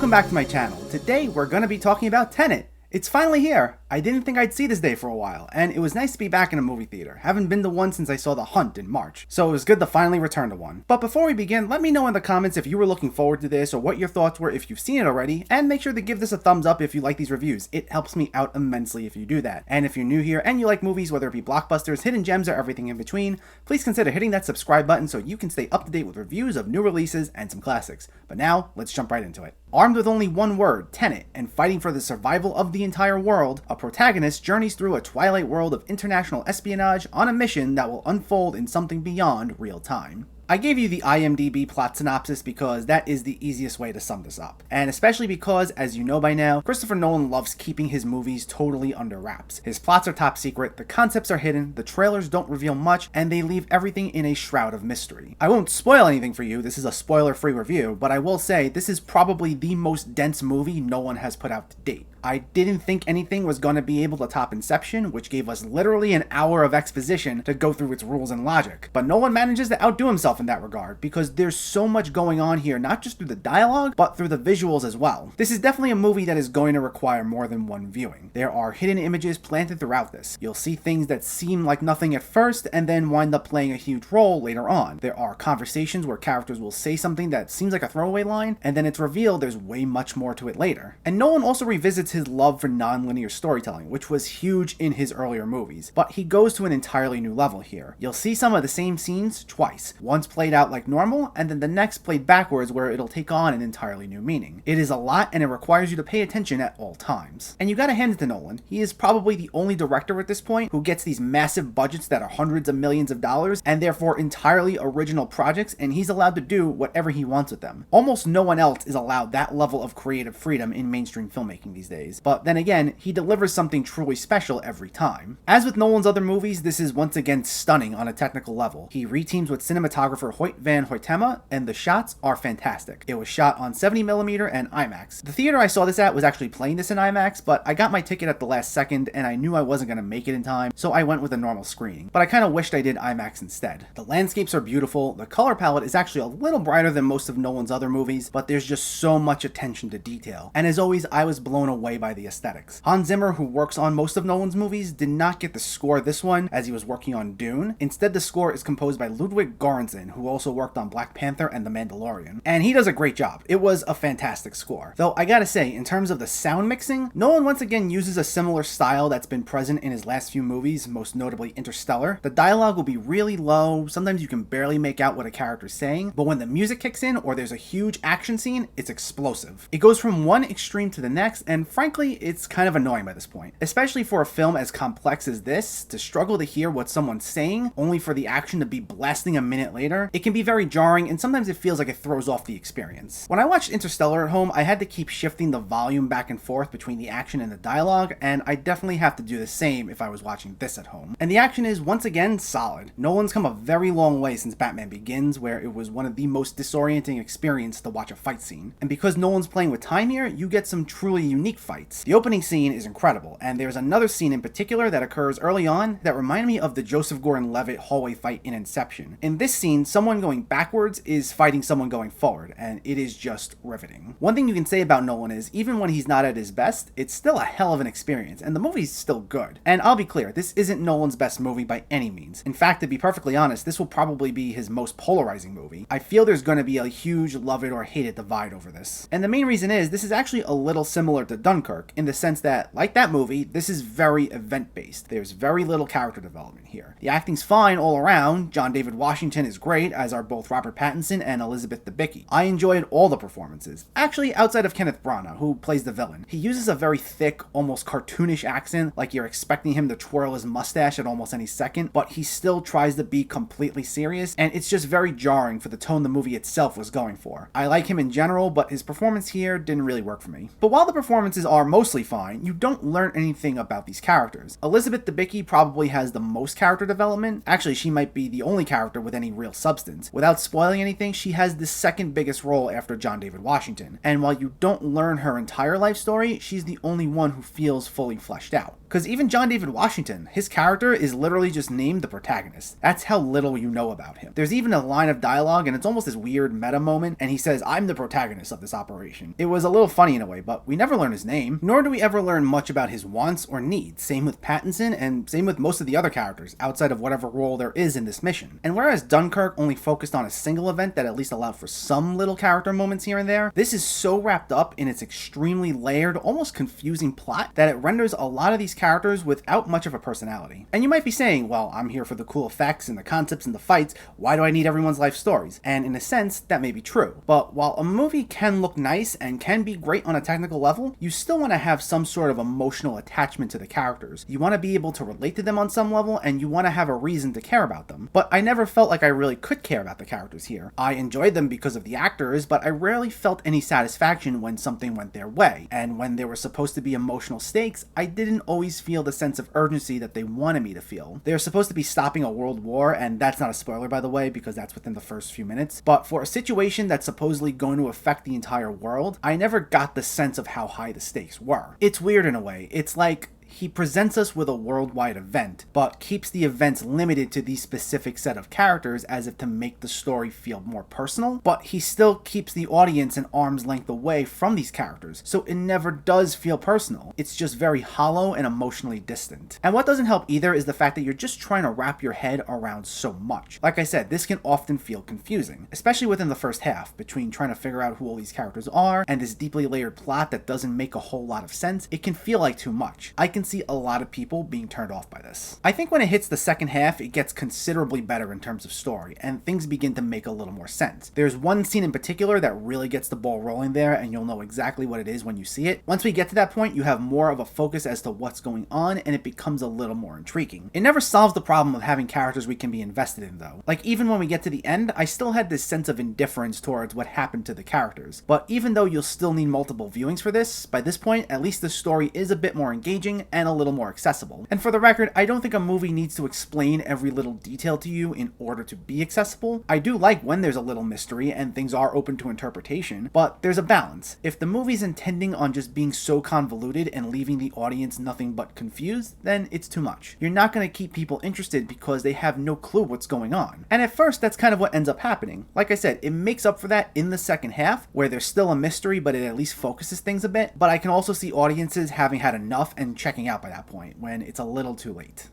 Welcome back to my channel. Today we're going to be talking about Tenet. It's finally here. I didn't think I'd see this day for a while, and it was nice to be back in a movie theater. Haven't been to one since I saw The Hunt in March, so it was good to finally return to one. But before we begin, let me know in the comments if you were looking forward to this or what your thoughts were if you've seen it already, and make sure to give this a thumbs up if you like these reviews. It helps me out immensely if you do that. And if you're new here and you like movies, whether it be blockbusters, hidden gems, or everything in between, please consider hitting that subscribe button so you can stay up to date with reviews of new releases and some classics. But now, let's jump right into it. Armed with only one word, Tenet, and fighting for the survival of the entire world, a protagonist journeys through a twilight world of international espionage on a mission that will unfold in something beyond real time. I gave you the IMDb plot synopsis because that is the easiest way to sum this up. And especially because, as you know by now, Christopher Nolan loves keeping his movies totally under wraps. His plots are top secret, the concepts are hidden, the trailers don't reveal much, and they leave everything in a shroud of mystery. I won't spoil anything for you, this is a spoiler-free review, but I will say this is probably the most dense movie Nolan has put out to date. I didn't think anything was going to be able to top Inception, which gave us literally an hour of exposition to go through its rules and logic. But Nolan manages to outdo himself in that regard, because there's so much going on here, not just through the dialogue, but through the visuals as well. This is definitely a movie that is going to require more than one viewing. There are hidden images planted throughout this. You'll see things that seem like nothing at first, and then wind up playing a huge role later on. There are conversations where characters will say something that seems like a throwaway line, and then it's revealed there's way much more to it later. And Nolan also revisits his love for non-linear storytelling, which was huge in his earlier movies, but he goes to an entirely new level here. You'll see some of the same scenes twice, once played out like normal, and then the next played backwards where it'll take on an entirely new meaning. It is a lot, and it requires you to pay attention at all times. And you gotta hand it to Nolan. He is probably the only director at this point who gets these massive budgets that are hundreds of millions of dollars, and therefore entirely original projects, and he's allowed to do whatever he wants with them. Almost no one else is allowed that level of creative freedom in mainstream filmmaking these days, but then again, he delivers something truly special every time. As with Nolan's other movies, this is once again stunning on a technical level. He reteams with cinematographer Hoyt van Hoytema, and the shots are fantastic. It was shot on 70mm and IMAX. The theater I saw this at was actually playing this in IMAX, but I got my ticket at the last second, and I knew I wasn't going to make it in time, so I went with a normal screening. But I kind of wished I did IMAX instead. The landscapes are beautiful, the color palette is actually a little brighter than most of Nolan's other movies, but there's just so much attention to detail. And as always, I was blown away by the aesthetics. Hans Zimmer, who works on most of Nolan's movies, did not get the score this one as he was working on Dune. Instead, the score is composed by Ludwig Göransson, who also worked on Black Panther and The Mandalorian. And he does a great job. It was a fantastic score. Though I gotta say, in terms of the sound mixing, Nolan once again uses a similar style that's been present in his last few movies, most notably Interstellar. The dialogue will be really low, sometimes you can barely make out what a character's saying, but when the music kicks in or there's a huge action scene, it's explosive. It goes from one extreme to the next, and frankly, it's kind of annoying by this point. Especially for a film as complex as this, to struggle to hear what someone's saying, only for the action to be blasting a minute later, it can be very jarring, and sometimes it feels like it throws off the experience. When I watched Interstellar at home, I had to keep shifting the volume back and forth between the action and the dialogue, and I definitely have to do the same if I was watching this at home. And the action is, once again, solid. Nolan's come a very long way since Batman Begins, where it was one of the most disorienting experiences to watch a fight scene. And because Nolan's playing with time here, you get some truly unique fights. The opening scene is incredible, and there's another scene in particular that occurs early on that reminded me of the Joseph Gordon-Levitt hallway fight in Inception. In this scene, someone going backwards is fighting someone going forward, and it is just riveting. One thing you can say about Nolan is, even when he's not at his best, it's still a hell of an experience, and the movie's still good. And I'll be clear, this isn't Nolan's best movie by any means. In fact, to be perfectly honest, this will probably be his most polarizing movie. I feel there's going to be a huge love it or hate it divide over this. And the main reason is, this is actually a little similar to Dunkirk, in the sense that, like that movie, this is very event-based. There's very little character development here. The acting's fine all around. John David Washington is great, as are both Robert Pattinson and Elizabeth Debicki. I enjoyed all the performances. Actually, outside of Kenneth Branagh, who plays the villain. He uses a very thick, almost cartoonish accent, like you're expecting him to twirl his mustache at almost any second, but he still tries to be completely serious, and it's just very jarring for the tone the movie itself was going for. I like him in general, but his performance here didn't really work for me. But while the performances performances are mostly fine, you don't learn anything about these characters. Elizabeth Debicki probably has the most character development. Actually, she might be the only character with any real substance. Without spoiling anything, she has the second biggest role after John David Washington. And while you don't learn her entire life story, she's the only one who feels fully fleshed out. Because even John David Washington, his character is literally just named the protagonist. That's how little you know about him. There's even a line of dialogue, and it's almost this weird meta moment, and he says, "I'm the protagonist of this operation." It was a little funny in a way, but we never learn his name, nor do we ever learn much about his wants or needs. Same with Pattinson, and same with most of the other characters, outside of whatever role there is in this mission. And whereas Dunkirk only focused on a single event that at least allowed for some little character moments here and there, this is so wrapped up in its extremely layered, almost confusing plot that it renders a lot of these characters without much of a personality. And you might be saying, well, I'm here for the cool effects and the concepts and the fights, why do I need everyone's life stories? And in a sense, that may be true. But while a movie can look nice and can be great on a technical level, you still want to have some sort of emotional attachment to the characters. You want to be able to relate to them on some level, and you want to have a reason to care about them. But I never felt like I really could care about the characters here. I enjoyed them because of the actors, but I rarely felt any satisfaction when something went their way. And when there were supposed to be emotional stakes, I didn't always feel the sense of urgency that they wanted me to feel. They're supposed to be stopping a world war, and that's not a spoiler by the way, because that's within the first few minutes. But for a situation that's supposedly going to affect the entire world, I never got the sense of how high the stakes were. It's weird in a way. It's like he presents us with a worldwide event, but keeps the events limited to these specific set of characters as if to make the story feel more personal, but he still keeps the audience an arm's length away from these characters, so it never does feel personal. It's just very hollow and emotionally distant. And what doesn't help either is the fact that you're just trying to wrap your head around so much. Like I said, this can often feel confusing, especially within the first half, between trying to figure out who all these characters are and this deeply layered plot that doesn't make a whole lot of sense. It can feel like too much. I can see a lot of people being turned off by this. I think when it hits the second half, it gets considerably better in terms of story, and things begin to make a little more sense. There's one scene in particular that really gets the ball rolling there, and you'll know exactly what it is when you see it. Once we get to that point, you have more of a focus as to what's going on, and it becomes a little more intriguing. It never solves the problem of having characters we can be invested in, though. Like, even when we get to the end, I still had this sense of indifference towards what happened to the characters. But even though you'll still need multiple viewings for this, by this point, at least the story is a bit more engaging and a little more accessible. And for the record, I don't think a movie needs to explain every little detail to you in order to be accessible. I do like when there's a little mystery and things are open to interpretation, but there's a balance. If the movie's intending on just being so convoluted and leaving the audience nothing but confused, then it's too much. You're not going to keep people interested because they have no clue what's going on. And at first, that's kind of what ends up happening. Like I said, it makes up for that in the second half, where there's still a mystery, but it at least focuses things a bit. But I can also see audiences having had enough and checking out by that point, when it's a little too late.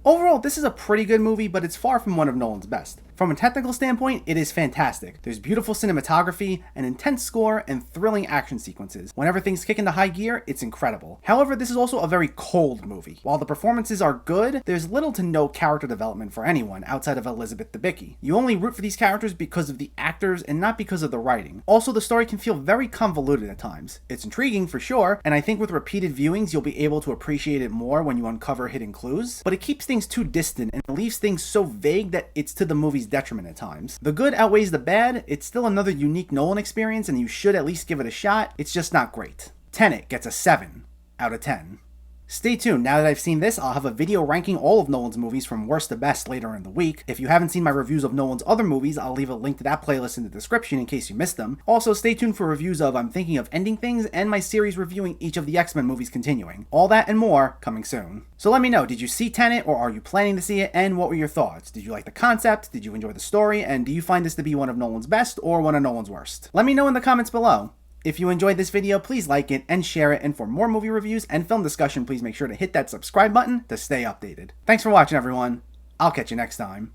Overall, this is a pretty good movie, but it's far from one of Nolan's best. From a technical standpoint, it is fantastic. There's beautiful cinematography, an intense score, and thrilling action sequences. Whenever things kick into high gear, it's incredible. However, this is also a very cold movie. While the performances are good, there's little to no character development for anyone outside of Elizabeth Debicki. You only root for these characters because of the actors and not because of the writing. Also, the story can feel very convoluted at times. It's intriguing for sure, and I think with repeated viewings, you'll be able to appreciate it more when you uncover hidden clues, but it keeps things too distant and leaves things so vague that it's to the movie's detriment at times. The good outweighs the bad. It's still another unique Nolan experience, and you should at least give it a shot. It's just not great. Tenet gets a 7 out of 10. Stay tuned. Now that I've seen this, I'll have a video ranking all of Nolan's movies from worst to best later in the week. If you haven't seen my reviews of Nolan's other movies, I'll leave a link to that playlist in the description in case you missed them. Also, stay tuned for reviews of I'm Thinking of Ending Things and my series reviewing each of the X-Men movies continuing. All that and more coming soon. So let me know, did you see Tenet, or are you planning to see it, and what were your thoughts? Did you like the concept? Did you enjoy the story? And do you find this to be one of Nolan's best or one of Nolan's worst? Let me know in the comments below. If you enjoyed this video, please like it and share it, and for more movie reviews and film discussion, please make sure to hit that subscribe button to stay updated. Thanks for watching, everyone. I'll catch you next time.